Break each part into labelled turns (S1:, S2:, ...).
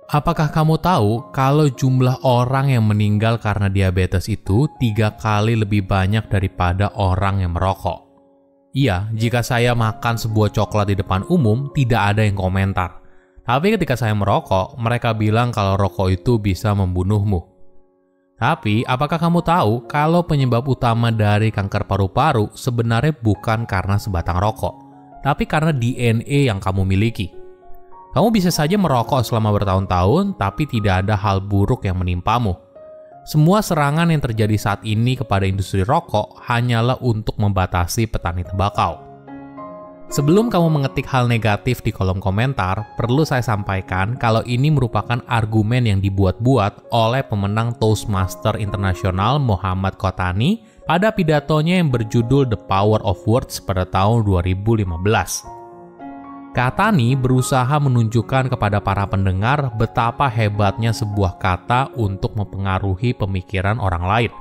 S1: Apakah kamu tahu kalau jumlah orang yang meninggal karena diabetes itu 3 kali lebih banyak daripada orang yang merokok? Iya, jika saya makan sebuah coklat di depan umum, tidak ada yang komentar. Tapi ketika saya merokok, mereka bilang kalau rokok itu bisa membunuhmu. Tapi, apakah kamu tahu kalau penyebab utama dari kanker paru-paru sebenarnya bukan karena sebatang rokok, tapi karena DNA yang kamu miliki? Kamu bisa saja merokok selama bertahun-tahun, tapi tidak ada hal buruk yang menimpamu. Semua serangan yang terjadi saat ini kepada industri rokok hanyalah untuk membatasi petani tembakau. Sebelum kamu mengetik hal negatif di kolom komentar, perlu saya sampaikan kalau ini merupakan argumen yang dibuat-buat oleh pemenang Toastmaster Internasional Muhammad Kotani pada pidatonya yang berjudul The Power of Words pada tahun 2015. Kotani berusaha menunjukkan kepada para pendengar betapa hebatnya sebuah kata untuk mempengaruhi pemikiran orang lain.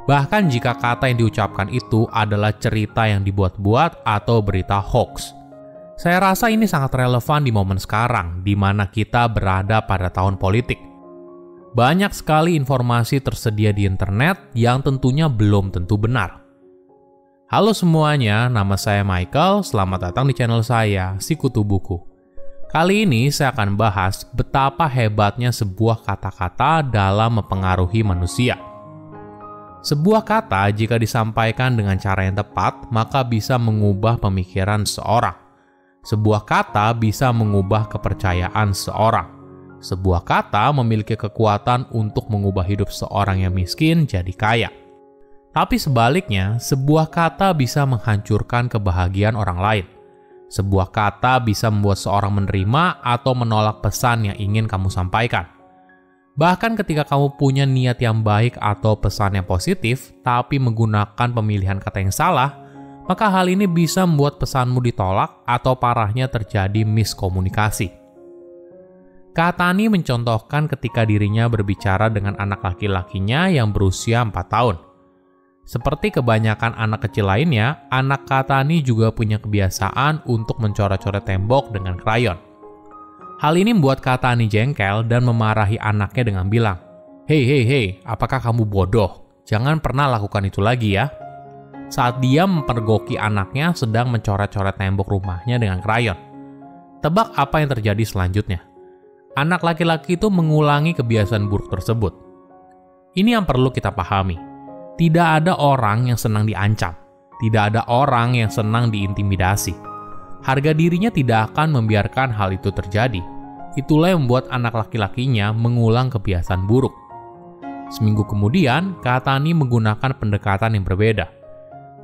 S1: Bahkan jika kata yang diucapkan itu adalah cerita yang dibuat-buat atau berita hoax. Saya rasa ini sangat relevan di momen sekarang, di mana kita berada pada tahun politik. Banyak sekali informasi tersedia di internet yang tentunya belum tentu benar. Halo semuanya, nama saya Michael, selamat datang di channel saya, Sikutu Buku. Kali ini saya akan bahas betapa hebatnya sebuah kata-kata dalam mempengaruhi manusia. Sebuah kata jika disampaikan dengan cara yang tepat, maka bisa mengubah pemikiran seorang. Sebuah kata bisa mengubah kepercayaan seorang. Sebuah kata memiliki kekuatan untuk mengubah hidup seorang yang miskin jadi kaya. Tapi sebaliknya, sebuah kata bisa menghancurkan kebahagiaan orang lain. Sebuah kata bisa membuat seorang menerima atau menolak pesan yang ingin kamu sampaikan. Bahkan ketika kamu punya niat yang baik atau pesan yang positif, tapi menggunakan pemilihan kata yang salah, maka hal ini bisa membuat pesanmu ditolak atau parahnya terjadi miskomunikasi. Kotani mencontohkan ketika dirinya berbicara dengan anak laki-lakinya yang berusia 4 tahun. Seperti kebanyakan anak kecil lainnya, anak Kotani juga punya kebiasaan untuk mencoret-coret tembok dengan krayon. Hal ini membuat Kotani jengkel dan memarahi anaknya dengan bilang, Hei, apakah kamu bodoh? Jangan pernah lakukan itu lagi ya." Saat dia mempergoki anaknya sedang mencoret-coret tembok rumahnya dengan krayon. Tebak apa yang terjadi selanjutnya? Anak laki-laki itu mengulangi kebiasaan buruk tersebut. Ini yang perlu kita pahami. Tidak ada orang yang senang diancam. Tidak ada orang yang senang diintimidasi. Harga dirinya tidak akan membiarkan hal itu terjadi. Itulah yang membuat anak laki-lakinya mengulang kebiasaan buruk. Seminggu kemudian, Kotani menggunakan pendekatan yang berbeda.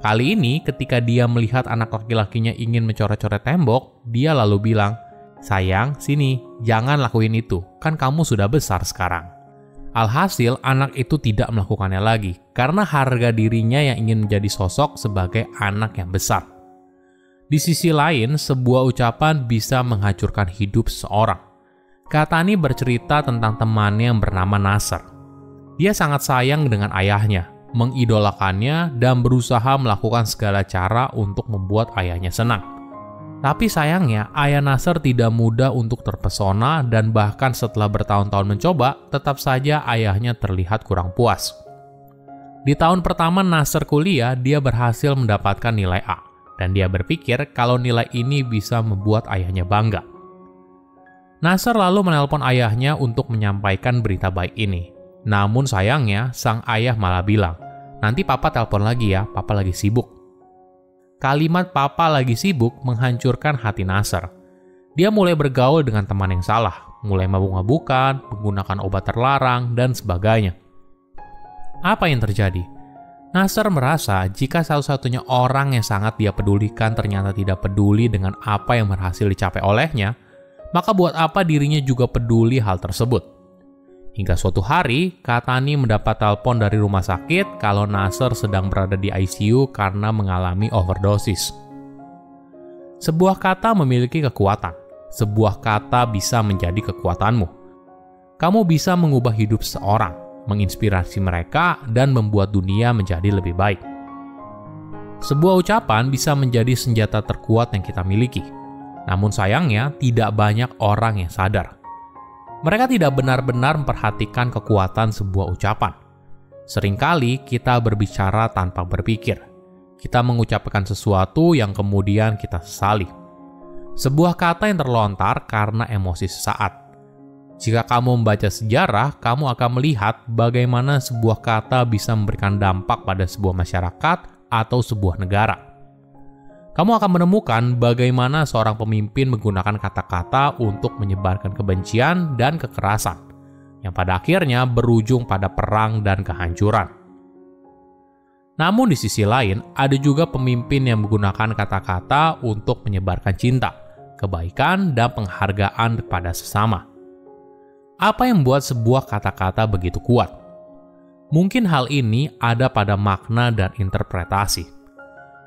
S1: Kali ini, ketika dia melihat anak laki-lakinya ingin mencoret-coret tembok, dia lalu bilang, "Sayang, sini, jangan lakuin itu, kan kamu sudah besar sekarang." Alhasil, anak itu tidak melakukannya lagi, karena harga dirinya yang ingin menjadi sosok sebagai anak yang besar. Di sisi lain, sebuah ucapan bisa menghancurkan hidup seseorang. Kotani bercerita tentang temannya yang bernama Nasser. Dia sangat sayang dengan ayahnya, mengidolakannya, dan berusaha melakukan segala cara untuk membuat ayahnya senang. Tapi sayangnya, ayah Nasser tidak mudah untuk terpesona dan bahkan setelah bertahun-tahun mencoba, tetap saja ayahnya terlihat kurang puas. Di tahun pertama Nasser kuliah, dia berhasil mendapatkan nilai A, dan dia berpikir kalau nilai ini bisa membuat ayahnya bangga. Nasser lalu menelpon ayahnya untuk menyampaikan berita baik ini. Namun sayangnya, sang ayah malah bilang, "Nanti papa telepon lagi ya, papa lagi sibuk." Kalimat "papa lagi sibuk" menghancurkan hati Nasser. Dia mulai bergaul dengan teman yang salah, mulai mabuk-mabukan, menggunakan obat terlarang, dan sebagainya. Apa yang terjadi? Nasser merasa jika satu-satunya orang yang sangat dia pedulikan ternyata tidak peduli dengan apa yang berhasil dicapai olehnya, maka buat apa dirinya juga peduli hal tersebut? Hingga suatu hari, Kotani mendapat telepon dari rumah sakit kalau Nasser sedang berada di ICU karena mengalami overdosis. Sebuah kata memiliki kekuatan. Sebuah kata bisa menjadi kekuatanmu. Kamu bisa mengubah hidup seseorang, menginspirasi mereka, dan membuat dunia menjadi lebih baik. Sebuah ucapan bisa menjadi senjata terkuat yang kita miliki. Namun sayangnya, tidak banyak orang yang sadar. Mereka tidak benar-benar memperhatikan kekuatan sebuah ucapan. Seringkali kita berbicara tanpa berpikir. Kita mengucapkan sesuatu yang kemudian kita sesali. Sebuah kata yang terlontar karena emosi sesaat. Jika kamu membaca sejarah, kamu akan melihat bagaimana sebuah kata bisa memberikan dampak pada sebuah masyarakat atau sebuah negara. Kamu akan menemukan bagaimana seorang pemimpin menggunakan kata-kata untuk menyebarkan kebencian dan kekerasan, yang pada akhirnya berujung pada perang dan kehancuran. Namun di sisi lain, ada juga pemimpin yang menggunakan kata-kata untuk menyebarkan cinta, kebaikan, dan penghargaan kepada sesama. Apa yang membuat sebuah kata-kata begitu kuat? Mungkin hal ini ada pada makna dan interpretasi.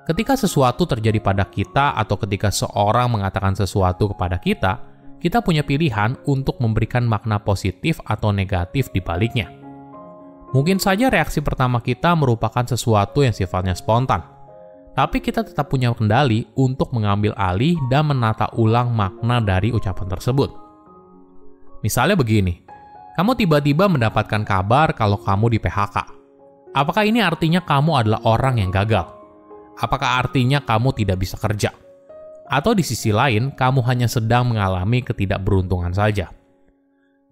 S1: Ketika sesuatu terjadi pada kita atau ketika seorang mengatakan sesuatu kepada kita, kita punya pilihan untuk memberikan makna positif atau negatif di baliknya. Mungkin saja reaksi pertama kita merupakan sesuatu yang sifatnya spontan, tapi kita tetap punya kendali untuk mengambil alih dan menata ulang makna dari ucapan tersebut. Misalnya begini, kamu tiba-tiba mendapatkan kabar kalau kamu di PHK. Apakah ini artinya kamu adalah orang yang gagal? Apakah artinya kamu tidak bisa kerja? Atau di sisi lain, kamu hanya sedang mengalami ketidakberuntungan saja?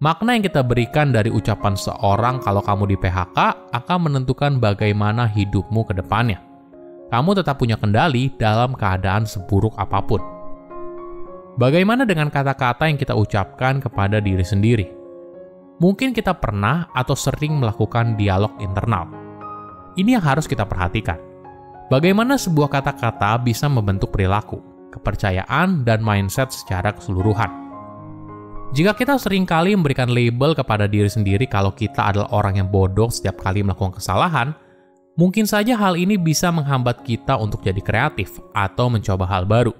S1: Makna yang kita berikan dari ucapan seorang kalau kamu di PHK akan menentukan bagaimana hidupmu ke depannya. Kamu tetap punya kendali dalam keadaan seburuk apapun. Bagaimana dengan kata-kata yang kita ucapkan kepada diri sendiri? Mungkin kita pernah atau sering melakukan dialog internal. Ini yang harus kita perhatikan. Bagaimana sebuah kata-kata bisa membentuk perilaku, kepercayaan, dan mindset secara keseluruhan. Jika kita seringkali memberikan label kepada diri sendiri kalau kita adalah orang yang bodoh setiap kali melakukan kesalahan, mungkin saja hal ini bisa menghambat kita untuk jadi kreatif atau mencoba hal baru.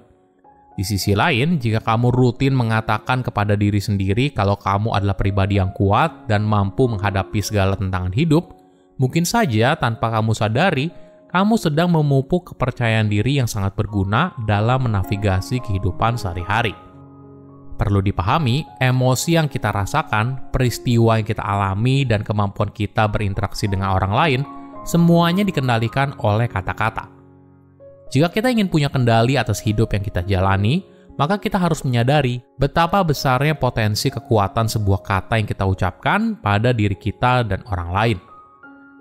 S1: Di sisi lain, jika kamu rutin mengatakan kepada diri sendiri kalau kamu adalah pribadi yang kuat dan mampu menghadapi segala tantangan hidup, mungkin saja tanpa kamu sadari, kamu sedang memupuk kepercayaan diri yang sangat berguna dalam menavigasi kehidupan sehari-hari. Perlu dipahami, emosi yang kita rasakan, peristiwa yang kita alami, dan kemampuan kita berinteraksi dengan orang lain, semuanya dikendalikan oleh kata-kata. Jika kita ingin punya kendali atas hidup yang kita jalani, maka kita harus menyadari betapa besarnya potensi kekuatan sebuah kata yang kita ucapkan pada diri kita dan orang lain.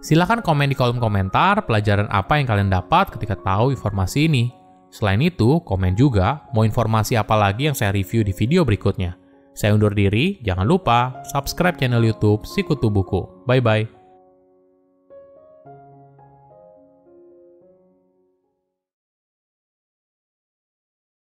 S1: Silahkan komen di kolom komentar pelajaran apa yang kalian dapat ketika tahu informasi ini. Selain itu, komen juga mau informasi apa lagi yang saya review di video berikutnya. Saya undur diri, jangan lupa subscribe channel YouTube Sikutu Buku. Bye-bye.